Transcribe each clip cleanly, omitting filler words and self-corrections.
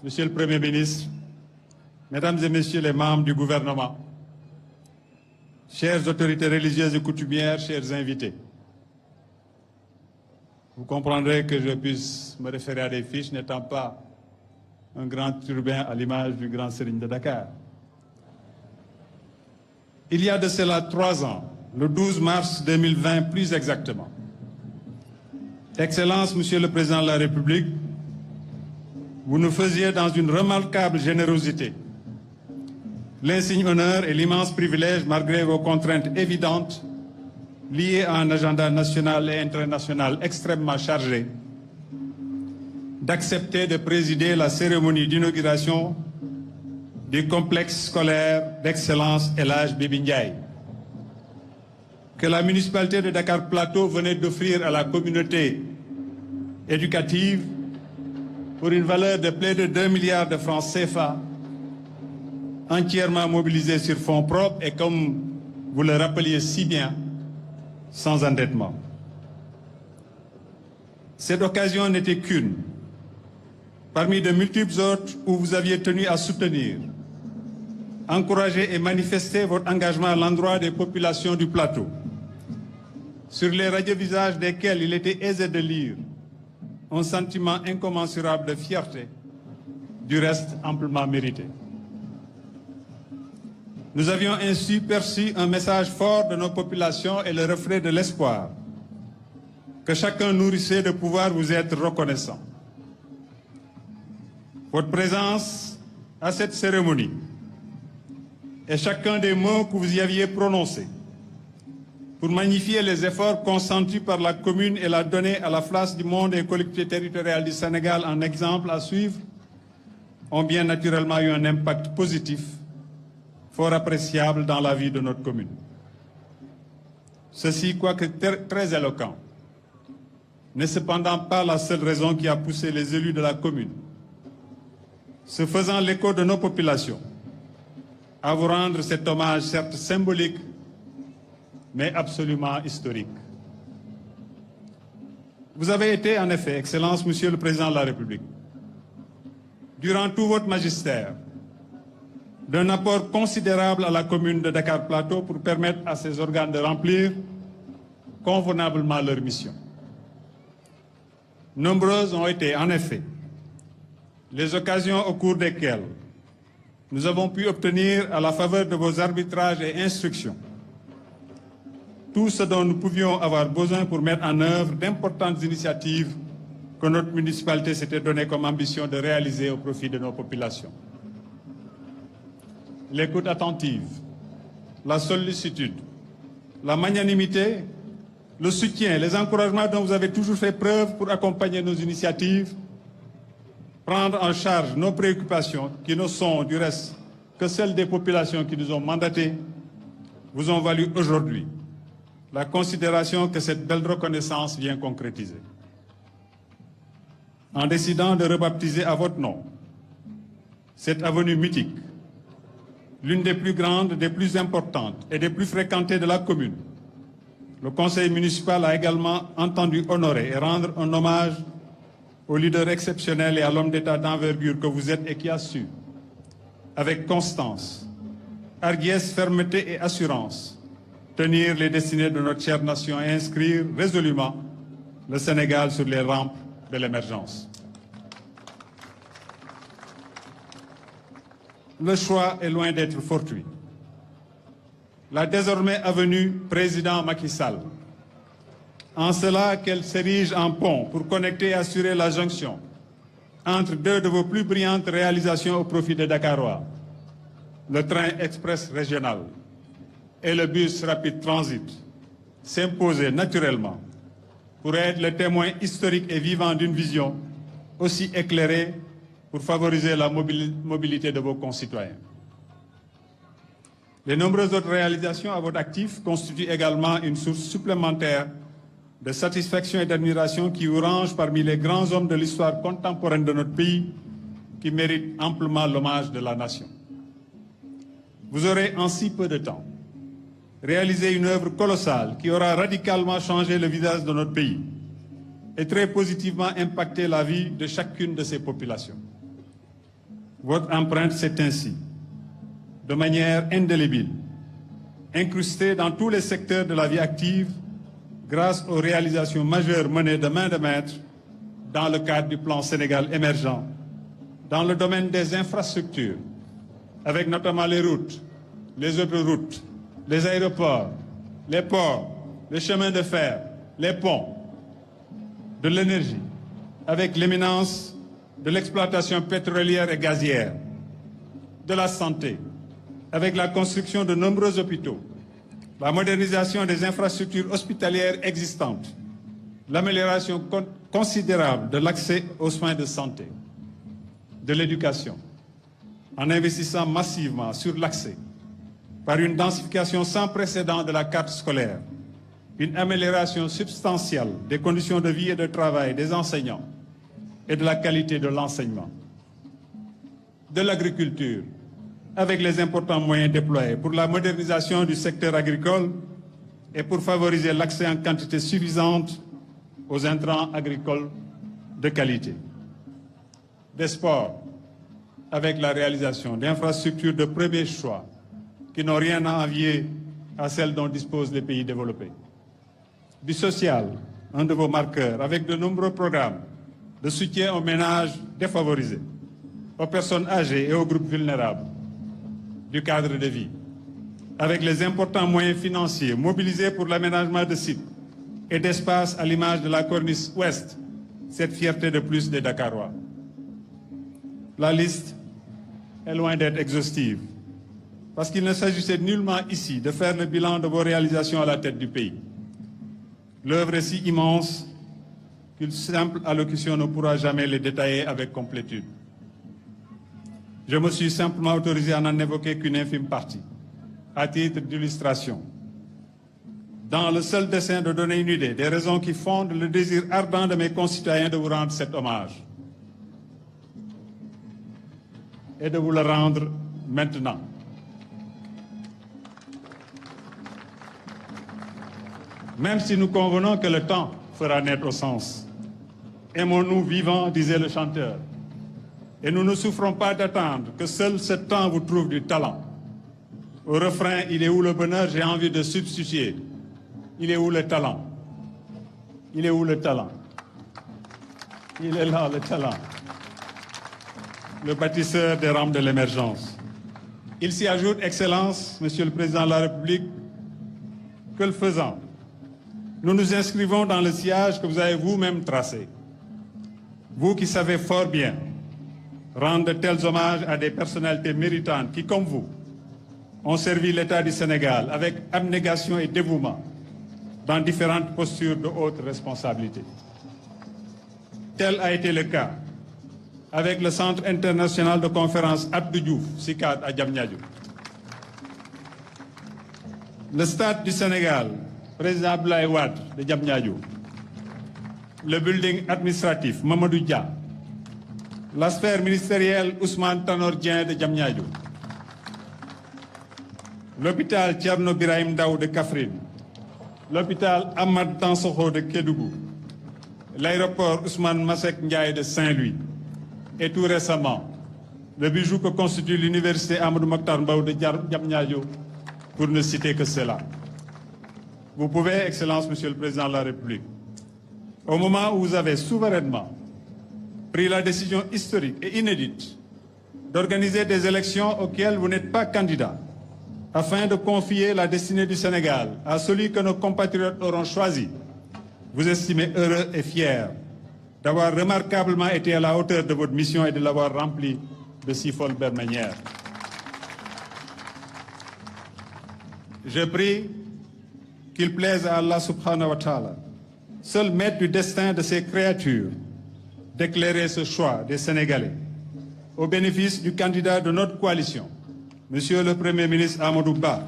Monsieur le Premier ministre, Mesdames et Messieurs les membres du gouvernement, chères autorités religieuses et coutumières, chers invités, vous comprendrez que je puisse me référer à des fiches n'étant pas un grand urbain à l'image du grand Serigne de Dakar. Il y a de cela 3 ans, le 12 mars 2020 plus exactement, Excellence, Monsieur le Président de la République, vous nous faisiez dans une remarquable générosité l'insigne honneur et l'immense privilège, malgré vos contraintes évidentes, liées à un agenda national et international extrêmement chargé, d'accepter de présider la cérémonie d'inauguration du complexe scolaire d'excellence El Hadj Bibi Ndiaye, que la municipalité de Dakar Plateau venait d'offrir à la communauté éducative pour une valeur de plus de 2 milliards de francs CFA, entièrement mobilisés sur fonds propres et, comme vous le rappeliez si bien, sans endettement. Cette occasion n'était qu'une, parmi de multiples autres où vous aviez tenu à soutenir, encourager et manifester votre engagement à l'endroit des populations du plateau, sur les radieux visages desquels il était aisé de lire un sentiment incommensurable de fierté, du reste amplement mérité. Nous avions ainsi perçu un message fort de nos populations et le reflet de l'espoir que chacun nourrissait de pouvoir vous être reconnaissant. Votre présence à cette cérémonie et chacun des mots que vous y aviez prononcés pour magnifier les efforts consentis par la commune et la donner à la face du monde et collectivités territoriales du Sénégal en exemple à suivre ont bien naturellement eu un impact positif fort appréciable dans la vie de notre commune. Ceci, quoique très éloquent, n'est cependant pas la seule raison qui a poussé les élus de la commune, se faisant l'écho de nos populations, à vous rendre cet hommage certes symbolique, mais absolument historique. Vous avez été, en effet, Excellence, Monsieur le Président de la République, durant tout votre magistère, d'un apport considérable à la commune de Dakar Plateau pour permettre à ces organes de remplir convenablement leur mission. Nombreuses ont été, en effet, les occasions au cours desquelles nous avons pu obtenir, à la faveur de vos arbitrages et instructions, tout ce dont nous pouvions avoir besoin pour mettre en œuvre d'importantes initiatives que notre municipalité s'était donné comme ambition de réaliser au profit de nos populations. L'écoute attentive, la sollicitude, la magnanimité, le soutien, les encouragements dont vous avez toujours fait preuve pour accompagner nos initiatives, prendre en charge nos préoccupations, qui ne sont du reste que celles des populations qui nous ont mandatés, vous ont valu aujourd'hui la considération que cette belle reconnaissance vient concrétiser. En décidant de rebaptiser à votre nom cette avenue mythique, l'une des plus grandes, des plus importantes et des plus fréquentées de la commune, le conseil municipal a également entendu honorer et rendre un hommage au leader exceptionnel et à l'homme d'État d'envergure que vous êtes et qui a su, avec constance, hardiesse, fermeté et assurance, tenir les destinées de notre chère nation et inscrire résolument le Sénégal sur les rampes de l'émergence. Le choix est loin d'être fortuit. La désormais avenue président Macky Sall, en cela qu'elle s'érige en pont pour connecter et assurer la jonction entre deux de vos plus brillantes réalisations au profit des Dakarois, le train express régional et le bus rapide transit, s'imposer naturellement pour être le témoin historique et vivant d'une vision aussi éclairée pour favoriser la mobilité de vos concitoyens. Les nombreuses autres réalisations à votre actif constituent également une source supplémentaire de satisfaction et d'admiration qui vous range parmi les grands hommes de l'histoire contemporaine de notre pays qui méritent amplement l'hommage de la nation. Vous aurez en si peu de temps réalisé une œuvre colossale qui aura radicalement changé le visage de notre pays et très positivement impacté la vie de chacune de ses populations. Votre empreinte s'est ainsi, de manière indélébile, incrustée dans tous les secteurs de la vie active grâce aux réalisations majeures menées de main de maître dans le cadre du plan Sénégal émergent, dans le domaine des infrastructures, avec notamment les routes, les autoroutes, les aéroports, les ports, les chemins de fer, les ponts, de l'énergie, avec l'éminence de l'exploitation pétrolière et gazière, de la santé, avec la construction de nombreux hôpitaux, la modernisation des infrastructures hospitalières existantes, l'amélioration considérable de l'accès aux soins de santé, de l'éducation, en investissant massivement sur l'accès, par une densification sans précédent de la carte scolaire, une amélioration substantielle des conditions de vie et de travail des enseignants et de la qualité de l'enseignement, de l'agriculture, avec les importants moyens déployés pour la modernisation du secteur agricole et pour favoriser l'accès en quantité suffisante aux intrants agricoles de qualité. Des sports, avec la réalisation d'infrastructures de premier choix qui n'ont rien à envier à celles dont disposent les pays développés. Du social, un de vos marqueurs, avec de nombreux programmes de soutien aux ménages défavorisés, aux personnes âgées et aux groupes vulnérables, du cadre de vie, avec les importants moyens financiers mobilisés pour l'aménagement de sites et d'espaces à l'image de la corniche ouest, cette fierté de plus des Dakarois. La liste est loin d'être exhaustive, parce qu'il ne s'agissait nullement ici de faire le bilan de vos réalisations à la tête du pays. L'œuvre est si immense qu'une simple allocution ne pourra jamais les détailler avec complétude. Je me suis simplement autorisé à n'en évoquer qu'une infime partie, à titre d'illustration, dans le seul dessein de donner une idée des raisons qui fondent le désir ardent de mes concitoyens de vous rendre cet hommage et de vous le rendre maintenant. Même si nous convenons que le temps fera naître au sens. Aimons-nous vivants, disait le chanteur. Et nous ne souffrons pas d'attendre que seul ce temps vous trouve du talent. Au refrain, il est où le bonheur, j'ai envie de substituer. Il est où le talent? Il est où le talent? Il est là, le talent. Le bâtisseur des rampes de l'émergence. Il s'y ajoute, Excellence, Monsieur le Président de la République, que le faisant, nous nous inscrivons dans le sillage que vous avez vous-même tracé. Vous qui savez fort bien rendre de tels hommages à des personnalités méritantes qui, comme vous, ont servi l'État du Sénégal avec abnégation et dévouement dans différentes postures de haute responsabilité. Tel a été le cas avec le Centre international de conférence Abdou Diouf, SICAD à Diamniadio. Le Stade du Sénégal, Président Abdoulaye Wade de Diamniadio. Le building administratif Mamadou Dia. La sphère ministérielle Ousmane Tanor Dieng de Diamniadio. L'hôpital Thierno Birahim Ndao de Kaffrine. L'hôpital Ahmad Dansokho de Kédougou. L'aéroport Ousmane Masseck Ndiaye de Saint-Louis. Et tout récemment, le bijou que constitue l'université Amadou Mokhtar Mbow de Diamniadio, pour ne citer que cela. Vous pouvez, Excellence, Monsieur le Président de la République, au moment où vous avez souverainement pris la décision historique et inédite d'organiser des élections auxquelles vous n'êtes pas candidat, afin de confier la destinée du Sénégal à celui que nos compatriotes auront choisi, vous estimez heureux et fier d'avoir remarquablement été à la hauteur de votre mission et de l'avoir remplie de si belle manière. Je prie qu'il plaise à Allah subhanahu wa ta'ala, seul maître du destin de ces créatures, d'éclairer ce choix des Sénégalais au bénéfice du candidat de notre coalition, Monsieur le Premier ministre Amadou Ba,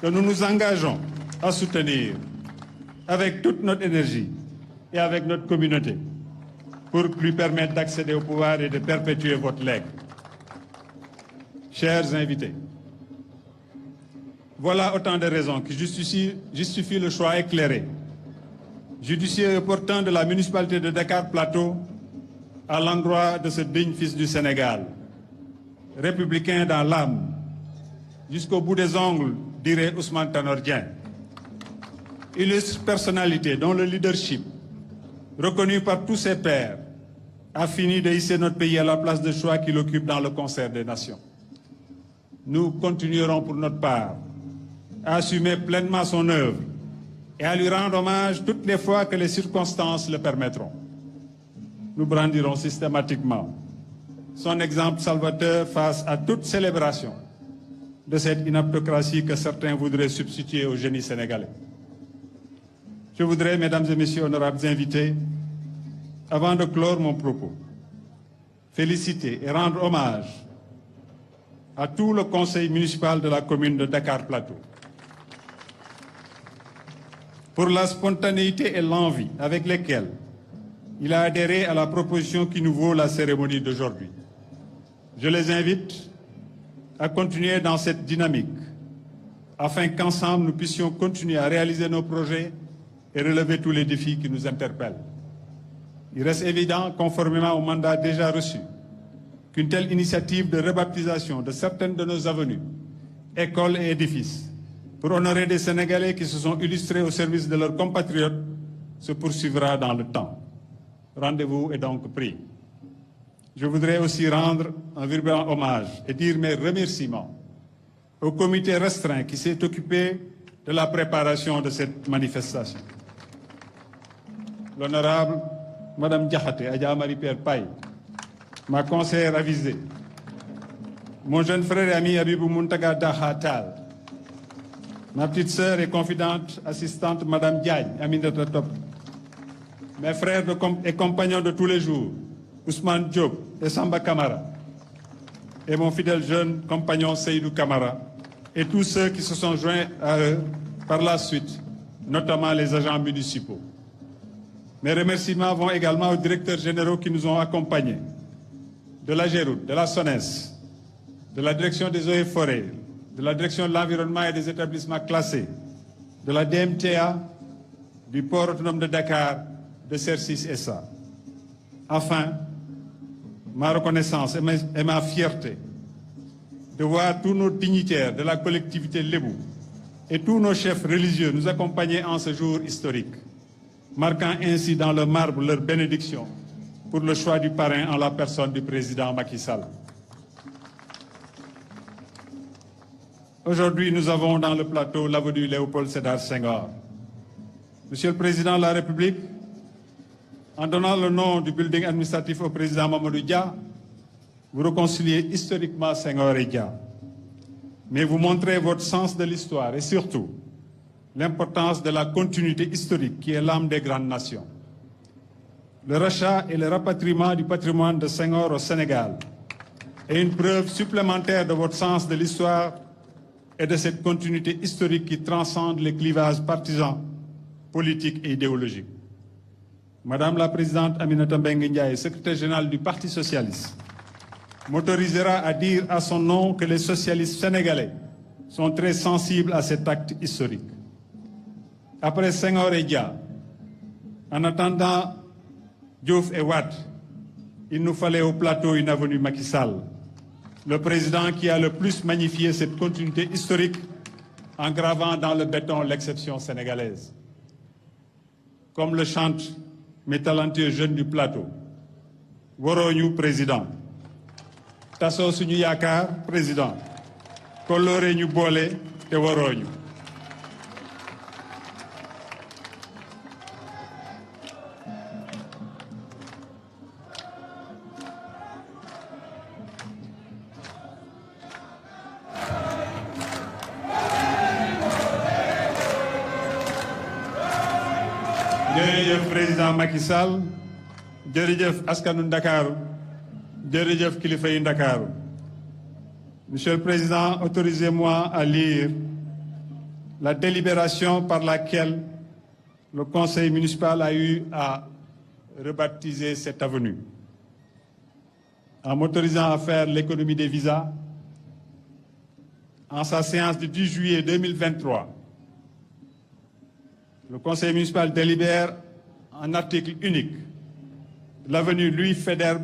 que nous nous engageons à soutenir avec toute notre énergie et avec notre communauté pour lui permettre d'accéder au pouvoir et de perpétuer votre legs. Chers invités, voilà autant de raisons qui justifient le choix éclairé, judicieux et opportun de la municipalité de Dakar Plateau à l'endroit de ce digne fils du Sénégal, républicain dans l'âme, jusqu'au bout des ongles, dirait Ousmane Tanor Dieng. Illustre personnalité dont le leadership, reconnu par tous ses pairs, a fini de hisser notre pays à la place de choix qu'il occupe dans le concert des nations. Nous continuerons pour notre part à assumer pleinement son œuvre et à lui rendre hommage toutes les fois que les circonstances le permettront. Nous brandirons systématiquement son exemple salvateur face à toute célébration de cette inaptocratie que certains voudraient substituer au génie sénégalais. Je voudrais, mesdames et messieurs honorables invités, avant de clore mon propos, féliciter et rendre hommage à tout le conseil municipal de la commune de Dakar-Plateau pour la spontanéité et l'envie avec lesquelles il a adhéré à la proposition qui nous vaut la cérémonie d'aujourd'hui. Je les invite à continuer dans cette dynamique afin qu'ensemble nous puissions continuer à réaliser nos projets et relever tous les défis qui nous interpellent. Il reste évident, conformément au mandat déjà reçu, qu'une telle initiative de rebaptisation de certaines de nos avenues, écoles et édifices, pour honorer des Sénégalais qui se sont illustrés au service de leurs compatriotes, se poursuivra dans le temps. Rendez-vous est donc pris. Je voudrais aussi rendre un vibrant hommage et dire mes remerciements au comité restreint qui s'est occupé de la préparation de cette manifestation. L'honorable Madame Diakhaté, Adja Marie-Pierre Paye, ma conseillère avisée, mon jeune frère et ami Abibou Muntaga Dahatal, ma petite sœur et confidente assistante Madame Diagne, Aminata Top, mes frères et compagnons de tous les jours, Ousmane Diop et Samba Kamara, et mon fidèle jeune compagnon Seydou Kamara, et tous ceux qui se sont joints à eux par la suite, notamment les agents municipaux. Mes remerciements vont également aux directeurs généraux qui nous ont accompagnés, de la GEROUT, de la SONES, de la direction des eaux et forêts, de la direction de l'environnement et des établissements classés, de la DMTA, du port autonome de Dakar, de CERCIS SA. Enfin, ma reconnaissance et ma fierté de voir tous nos dignitaires de la collectivité Lébou et tous nos chefs religieux nous accompagner en ce jour historique, marquant ainsi dans le marbre leur bénédiction pour le choix du parrain en la personne du président Macky Sall. Aujourd'hui, nous avons dans le plateau l'avenue Léopold Sédar Senghor. Monsieur le Président de la République, en donnant le nom du building administratif au président Mamadou Dia, vous réconciliez historiquement Senghor et Dia. Mais vous montrez votre sens de l'histoire et surtout l'importance de la continuité historique qui est l'âme des grandes nations. Le rachat et le rapatriement du patrimoine de Senghor au Sénégal est une preuve supplémentaire de votre sens de l'histoire et de cette continuité historique qui transcende les clivages partisans, politiques et idéologiques. Madame la Présidente Aminata Mbengue Ndiaye, secrétaire générale du Parti socialiste, m'autorisera à dire à son nom que les socialistes sénégalais sont très sensibles à cet acte historique. Après Senghor et Dia, en attendant Diouf et Wade, il nous fallait au plateau une avenue Macky Sall, le président qui a le plus magnifié cette continuité historique en gravant dans le béton l'exception sénégalaise. Comme le chantent mes talentueux jeunes du plateau, Woroñu président, Tasso suñu yaakaar président, Kolore ñu boole te Woroñu. jërëjëf président Macky Sall, jërëjëf askanu Ndakaaru, jërëjëf kilifa yi Ndakaaru. Monsieur le Président, autorisez-moi à lire la délibération par laquelle le conseil municipal a eu à rebaptiser cette avenue. En m'autorisant à faire l'économie des visas, en sa séance du 10 juillet 2023, le conseil municipal délibère un article unique. L'avenue Louis Faidherbe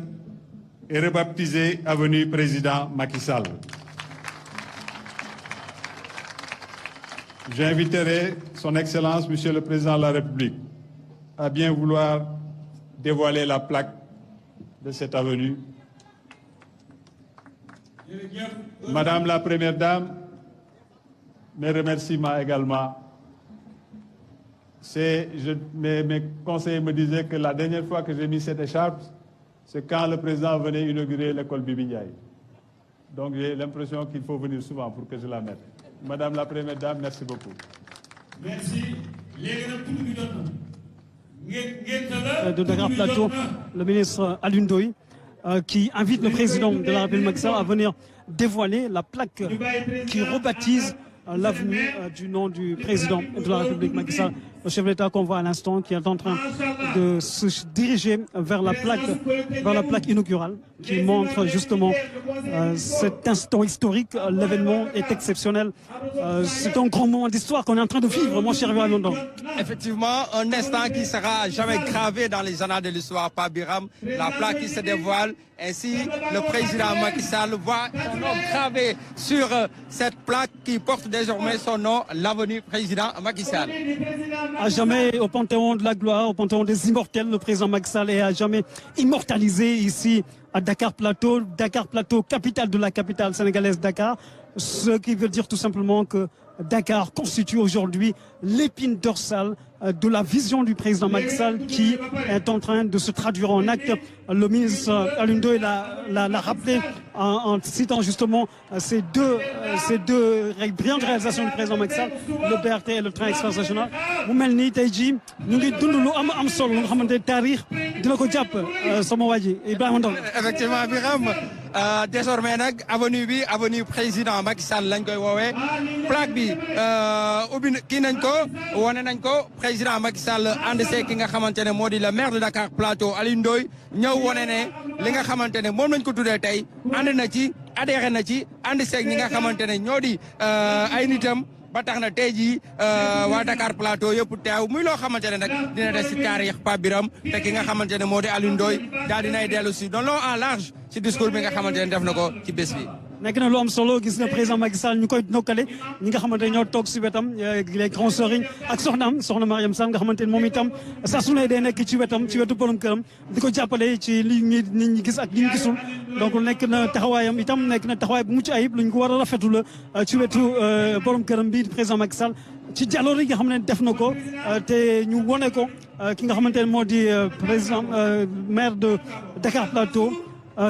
et rebaptisée avenue Président Macky Sall. J'inviterai son Excellence, Monsieur le Président de la République, à bien vouloir dévoiler la plaque de cette avenue. Madame la Première Dame, mes remerciements également. Mes conseillers me disaient que la dernière fois que j'ai mis cette écharpe, c'est quand le président venait inaugurer l'école Bibi Ndiaye. Donc j'ai l'impression qu'il faut venir souvent pour que je la mette. Madame la Première Dame, merci beaucoup. Merci. De Dakar Plateau, le ministre Alioune Ndoye, qui invite le président de la République Macky Sall à venir dévoiler la plaque qui rebaptise l'avenue du nom du président de la République Macky Sall. Le chef de l'État qu'on voit à l'instant qui est en train de se diriger vers la plaque inaugurale qui montre justement cet instant historique. L'événement est exceptionnel. C'est un grand moment d'histoire qu'on est en train de vivre, mon cher London. Effectivement, un instant qui sera jamais gravé dans les annales de l'histoire par Biram. La plaque qui se dévoile. Ainsi, le président Macky Sall voit son nom gravé sur cette plaque qui porte désormais son nom, l'avenue président Macky Sall. À jamais au Panthéon de la gloire, au Panthéon des immortels, le président Macky Sall est à jamais immortalisé ici à Dakar Plateau, capitale de la capitale sénégalaise Dakar. Ce qui veut dire tout simplement que Dakar constitue aujourd'hui l'épine dorsale de la vision du président Macky Sall qui est en train de se traduire en acte. Le ministre Alioune Ndoye l'a rappelé en citant justement ces deux brillantes réalisations du président Macky Sall, le BRT et le train express régional. mu mel ni tey jii ñu ngi dund lu am solo lu nga xamante ne taarix dina ko jàpp sama waa ji Ibrahima Ndong. Effectivement Biram désormais nag avenue président Macky Sall lañ koy woowee plaque bi ubbi kii nañ ko wane nañ ko président Macky Sall ànd see ki nga xamante ne moo di le maire de Dakar Plateau Alioune Ndoye ñëw wane ne li nga xamante ne moom lañ ko tuddee tey ànd na ci adhéré na ci ànd seeg ñi nga xamante ne ñoo di ay nitam ba tax na tey jii waa Dakar Plateau yëpp teew muy loo xamante ne nag dina des si taarix Pape Biram te ki nga xamante ne moo di Alioune Ndoye daal dinay dellu si de long en large si discours bi nga xamante ne def na ko ci bés bi. nekk na lu am solo gis nga président Macky Sall ñu koy nokkale ñi nga xamante ne ñoo toog si wetam les grands sœurs ak soxna Mariam Sall nga xamante ne moom itam saa su ne day nekk ci wetu borom këram di ko jàppale ci li nit ñi gis ak li ñu gisul donc nekk na taxawaayam itam nekk na taxawaay bu mucc ayib lu ñu ko war a rafetlu la ci wetu borom këram bi président Macky Sall ci jàlloor yi nga xam ne def na ko te ñu wone ko ki nga xamante ne moo di président maire de Dakar Plateau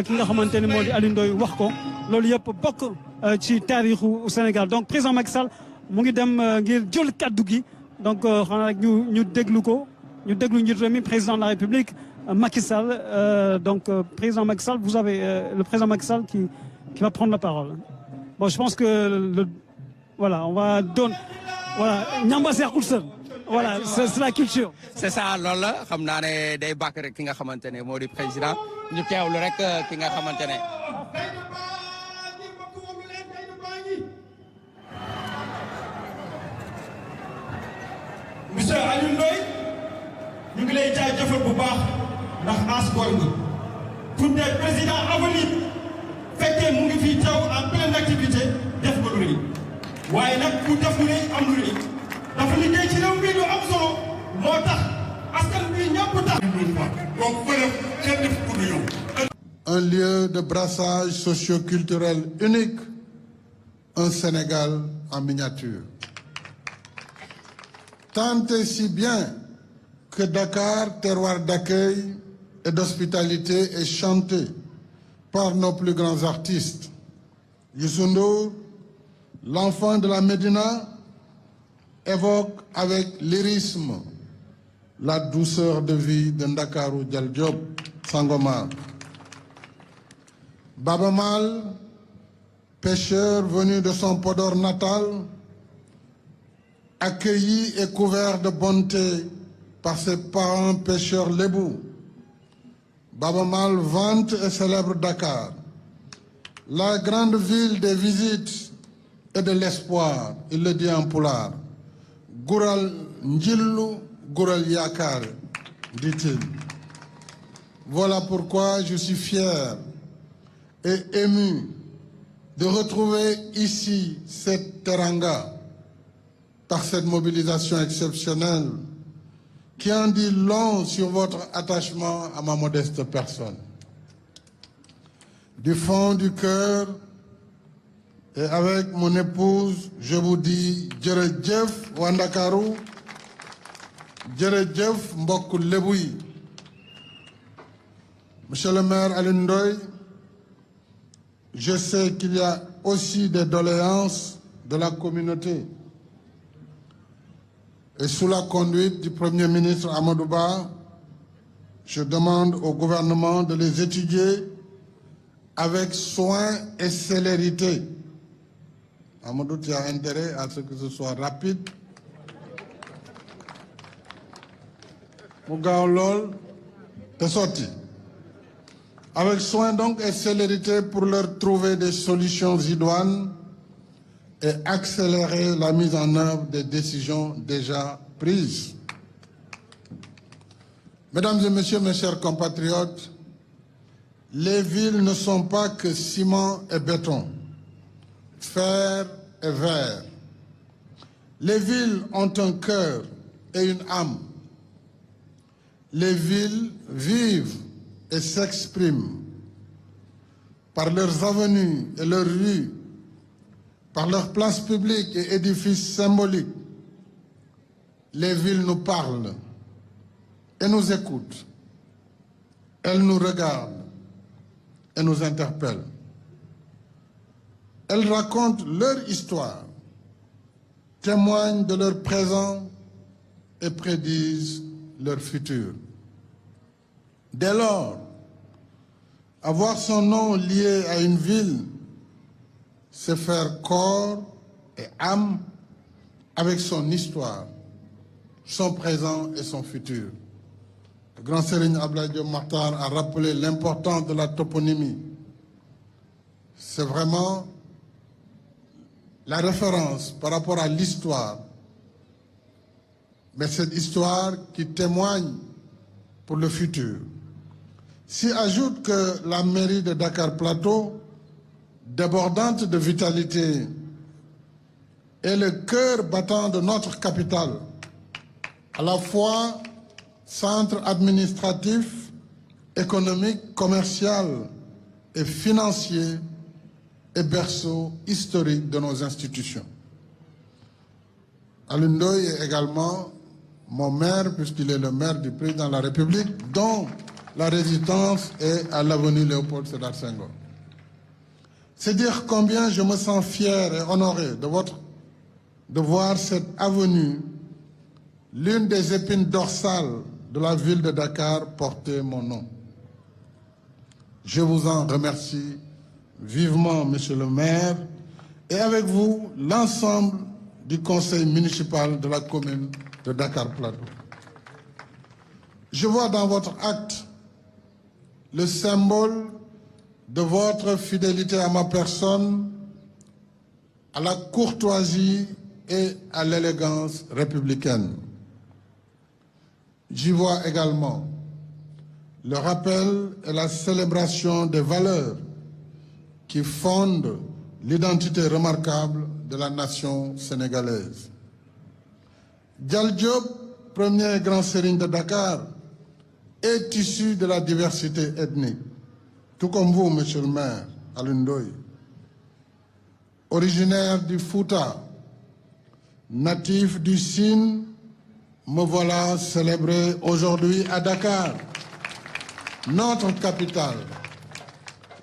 ki nga xamante ne moo di Alioune Ndoye wax ko loolu yëpp bokk ci taarixu Sénégal donc président Macky Sall mu ngi dem ngir jël kaddu gi donc xanaa rek ñu déglu ko ñu déglu njiitu réew mi président de la République Macky Sall donc président Macky Sall vous avez le président Macky Sall qui va prendre la parole. Bon, je pense que voilà on va donner voilà ñamba seexul sër voilà c'est la culture. c'est ça loolu la xam naa ne day bàkk rek ki nga xamante ne moo di président ñu teewlu rek ki nga xamante ne. Monsieur Alioune Ndoye ñu ngi lay jaajëfal bu baax ndax askan wi pour des présidents à venir fekkee mu ngi fii taw en pleine activité def ko lu rëy waaye nag ku def lu rëy am lu rëy dafa liggéey ci réew mi lu am solo moo tax askan bi ñëpp tax. donc kenn def ko du yow. Un lieu de brassage socio-culturel unique, un Sénégal en miniature. Tant et si bien que Dakar, terroir d'accueil et d'hospitalité, est chanté par nos plus grands artistes. Youssou Ndour, l'enfant de la Médina, évoque avec lyrisme la douceur de vie de Ndakaaru Dial Diop, Sangomar. Baba Mal, pêcheur venu de son Podor natal, accueilli et couvert de bonté par ses parents pêcheurs lébous. Baba Mal vante et célèbre Dakar, la grande ville des visites et de l'espoir, il le dit en pulaar. Gural Njillu, Gural Yakar, dit-il. Voilà pourquoi je suis fier et ému de retrouver ici cette teranga par cette mobilisation exceptionnelle qui en dit long sur votre attachement à ma modeste personne. Du fond du cœur et avec mon épouse, je vous dis Djeredjef Wandakaru, Djeredjef Mbokku Lebu yi. Monsieur le maire Alioune Ndoye, je sais qu'il y a aussi des doléances de la communauté. Et sous la conduite du Premier ministre Amadou Ba, je demande au gouvernement de les étudier avec soin et célérité. Amadou, tu as intérêt à ce que ce soit rapide. Mougaolol, t'es sorti. Avec soin donc et célérité pour leur trouver des solutions idoines et accélérer la mise en œuvre des décisions déjà prises. Mesdames et messieurs, mes chers compatriotes, les villes ne sont pas que ciment et béton, fer et verre. Les villes ont un cœur et une âme. Les villes vivent et s'expriment par leurs avenues et leurs rues, par leurs places publiques et édifices symboliques. Les villes nous parlent et nous écoutent. Elles nous regardent et nous interpellent. Elles racontent leur histoire, témoignent de leur présent et prédisent leur futur. Dès lors, avoir son nom lié à une ville, c'est faire corps et âme avec son histoire, son présent et son futur. Le grand Serigne Abdoulaye Diop Makhtar a rappelé l'importance de la toponymie. C'est vraiment la référence par rapport à l'histoire, mais cette histoire qui témoigne pour le futur. S'y ajoute que la mairie de Dakar Plateau, débordante de vitalité, est le cœur battant de notre capitale, à la fois centre administratif, économique, commercial et financier et berceau historique de nos institutions. Alioune Ndoye est également mon maire, puisqu'il est le maire du président de la République, dont la résidence est à l'avenue Léopold Sédar Senghor. C'est dire combien je me sens fier et honoré de voir cette avenue, l'une des épines dorsales de la ville de Dakar, porter mon nom. Je vous en remercie vivement, monsieur le maire, et avec vous, l'ensemble du conseil municipal de la commune de Dakar Plateau. Je vois dans votre acte le symbole de votre fidélité à ma personne, à la courtoisie et à l'élégance républicaine. J'y vois également le rappel et la célébration des valeurs qui fondent l'identité remarquable de la nation sénégalaise. Dial Diop, premier grand serigne de Dakar, est issu de la diversité ethnique, tout comme vous, monsieur le maire, Alioune Ndoye. Originaire du Fouta, natif du Sine, me voilà célébré aujourd'hui à Dakar, notre capitale,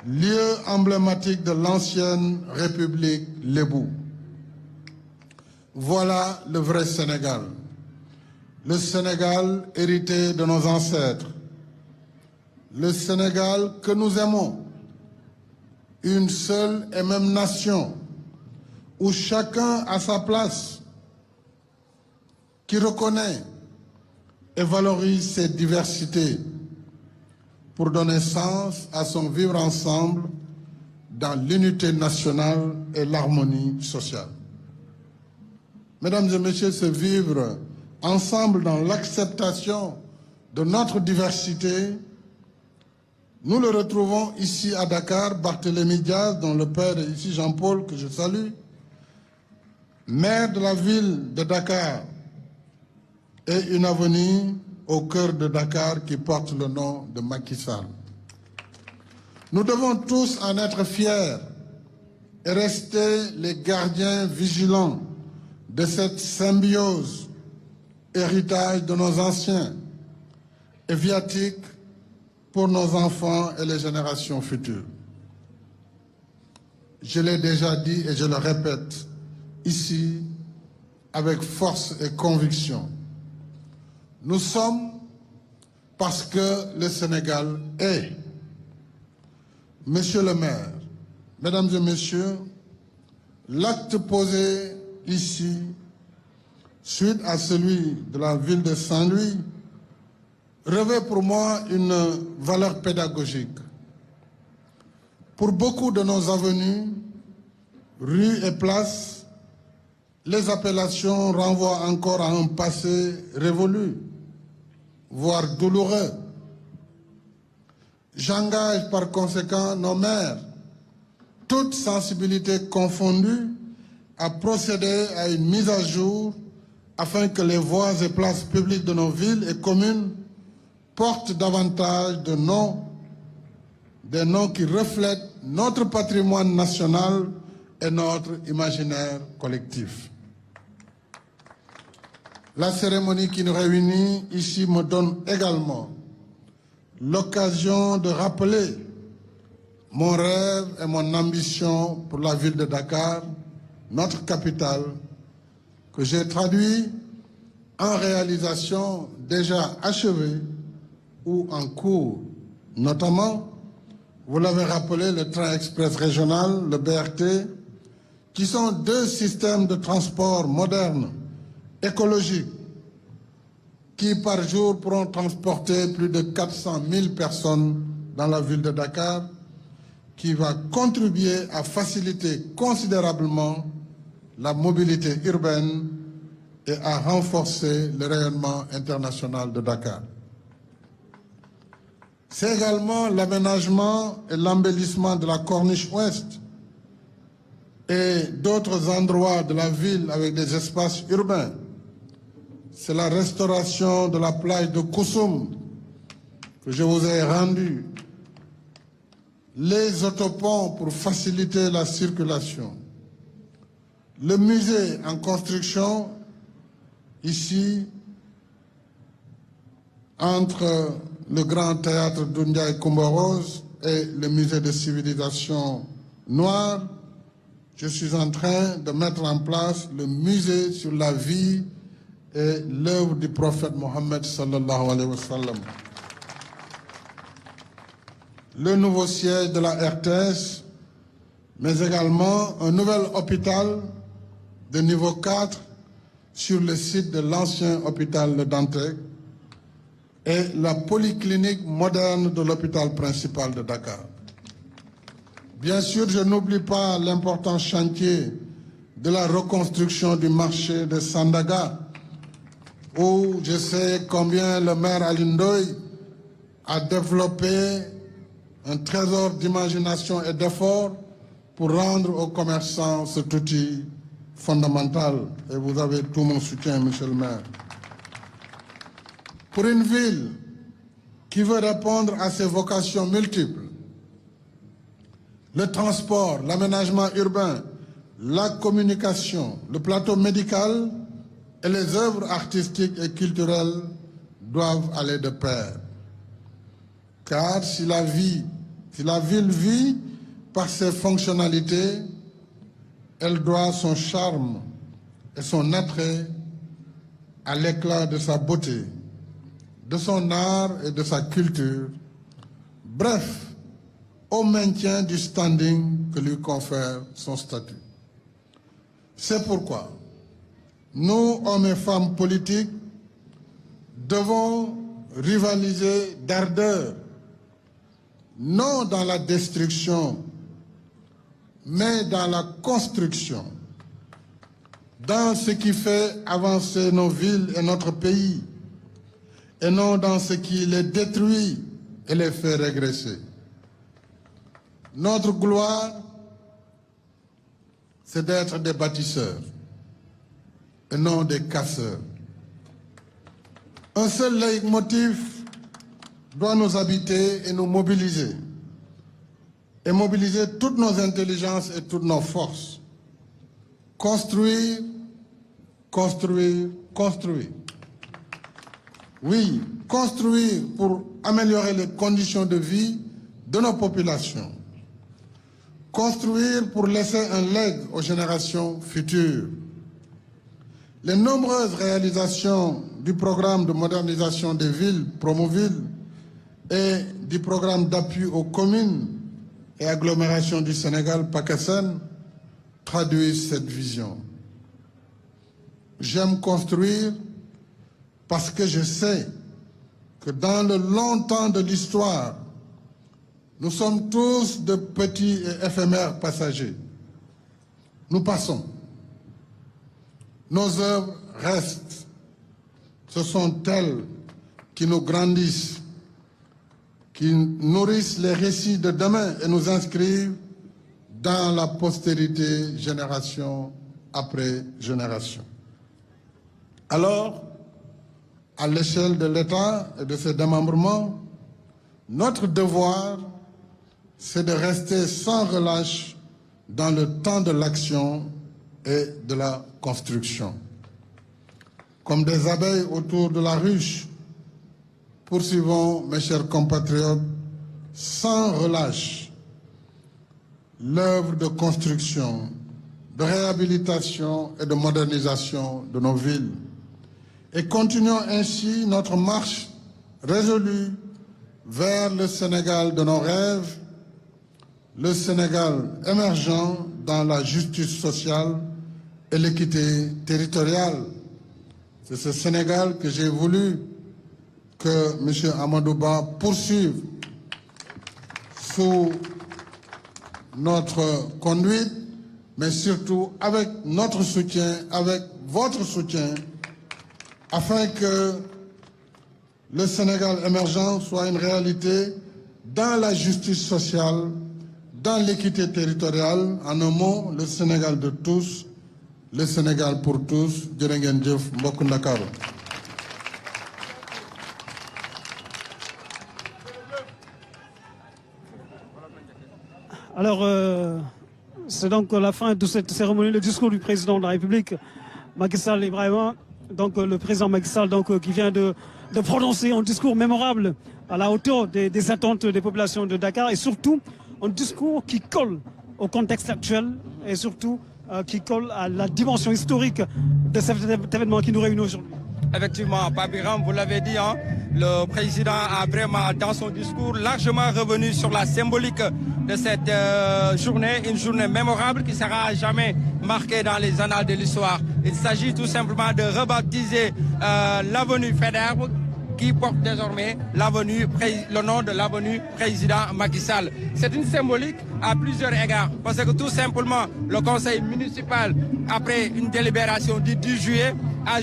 lieu emblématique de l'ancienne République Lébou. Voilà le vrai Sénégal. Le Sénégal hérité de nos ancêtres. Le Sénégal que nous aimons. Une seule et même nation où chacun a sa place, qui reconnaît et valorise ses diversités pour donner sens à son vivre ensemble dans l'unité nationale et l'harmonie sociale. Mesdames et messieurs, ce vivre ensemble dans l'acceptation de notre diversité Nous le retrouvons ici à Dakar, Barthélémy Diaz, dont le père est ici, Jean-Paul, que je salue, maire de la ville de Dakar, et une avenue au cœur de Dakar qui porte le nom de Macky Sall. Nous devons tous en être fiers et rester les gardiens vigilants de cette symbiose, héritage de nos anciens, et viatique pour nos enfants et les générations futures. Je l'ai déjà dit et je le répète ici avec force et conviction. Nous sommes parce que le Sénégal est. Monsieur le maire, mesdames et messieurs, l'acte posé ici, suite à celui de la ville de Saint-Louis, revêt pour moi une valeur pédagogique. Pour beaucoup de nos avenues, rues et places, les appellations renvoient encore à un passé révolu, voire douloureux. J'engage par conséquent nos maires, toutes sensibilités confondues, à procéder à une mise à jour afin que les voies et places publiques de nos villes et communes portent davantage de noms, des noms qui reflètent notre patrimoine national et notre imaginaire collectif. La cérémonie qui nous réunit ici me donne également l'occasion de rappeler mon rêve et mon ambition pour la ville de Dakar, notre capitale, que j'ai traduit en réalisation déjà achevée ou en cours, notamment, vous l'avez rappelé, le train express régional, le BRT, qui sont deux systèmes de transport modernes, écologiques, qui par jour pourront transporter plus de 400 000 personnes dans la ville de Dakar, qui va contribuer à faciliter considérablement la mobilité urbaine et à renforcer le rayonnement international de Dakar. C'est également l'aménagement et l'embellissement de la corniche ouest et d'autres endroits de la ville avec des espaces urbains. C'est la restauration de la plage de Koussoum que je vous ai rendue. Les autoponts pour faciliter la circulation. Le musée en construction, ici, entre le grand théâtre d'Oundiaï Kumba-Rose et le musée de civilisation noire, je suis en train de mettre en place le musée sur la vie et l'œuvre du prophète Mohammed sallallahu alayhi wa sallam. Le nouveau siège de la RTS, mais également un nouvel hôpital de niveau 4 sur le site de l'ancien hôpital Le Dantec et la polyclinique moderne de l'hôpital principal de Dakar. Bien sûr, je n'oublie pas l'important chantier de la reconstruction du marché de Sandaga, où je sais combien le maire Alioune Ndoye a développé un trésor d'imagination et d'effort pour rendre aux commerçants cet outil fondamental. Et vous avez tout mon soutien, monsieur le maire. Pour une ville qui veut répondre à ses vocations multiples, le transport, l'aménagement urbain, la communication, le plateau médical et les œuvres artistiques et culturelles doivent aller de pair. Car si la ville vit par ses fonctionnalités, elle doit son charme et son attrait à l'éclat de sa beauté, de son art et de sa culture, bref, au maintien du standing que lui confère son statut. C'est pourquoi nous, hommes et femmes politiques, devons rivaliser d'ardeur, non dans la destruction, mais dans la construction, dans ce qui fait avancer nos villes et notre pays, et non dans ce qui les détruit et les fait régresser. Notre gloire, c'est d'être des bâtisseurs et non des casseurs. Un seul leitmotiv doit nous habiter et nous mobiliser. Et mobiliser toutes nos intelligences et toutes nos forces. Construire, construire, construire. Oui, construire pour améliorer les conditions de vie de nos populations. Construire pour laisser un legs aux générations futures. Les nombreuses réalisations du programme de modernisation des villes, Promoville, et du programme d'appui aux communes et agglomérations du Sénégal, PACASEN, traduisent cette vision. J'aime construire parce que je sais que dans le long temps de l'histoire, nous sommes tous de petits et éphémères passagers. Nous passons. Nos œuvres restent. Ce sont elles qui nous grandissent, qui nourrissent les récits de demain et nous inscrivent dans la postérité, génération après génération. Alors, à l'échelle de l'État et de ses démembrements, notre devoir, c'est de rester sans relâche dans le temps de l'action et de la construction. Comme des abeilles autour de la ruche, poursuivons, mes chers compatriotes, sans relâche, l'œuvre de construction, de réhabilitation et de modernisation de nos villes. Et continuons ainsi notre marche résolue vers le Sénégal de nos rêves, le Sénégal émergent dans la justice sociale et l'équité territoriale. C'est ce Sénégal que j'ai voulu que M. Amadou Ba poursuive sous notre conduite, mais surtout avec notre soutien, avec votre soutien, afin que le Sénégal émergent soit une réalité dans la justice sociale, dans l'équité territoriale, en un mot, le Sénégal de tous, le Sénégal pour tous. Jërë ngeen jëf mbokk Ndakaaru. Alors, c'est donc la fin de cette cérémonie, le discours du président de la République, Macky Sall Ibrahima, donc le président Macky Sall, donc, qui vient de prononcer un discours mémorable à la hauteur des attentes des populations de Dakar et surtout un discours qui colle au contexte actuel et surtout qui colle à la dimension historique de cet événement qui nous réunit aujourd'hui. Effectivement, Papiram, vous l'avez dit, hein, le président a vraiment, dans son discours, largement revenu sur la symbolique de cette journée, une journée mémorable qui sera à jamais marquée dans les annales de l'histoire. Il s'agit tout simplement de rebaptiser l'avenue Faidherbe, qui porte désormais le nom de l'avenue président Macky Sall. C'est une symbolique à plusieurs égards, parce que tout simplement, le conseil municipal, après une délibération du 10 juillet, a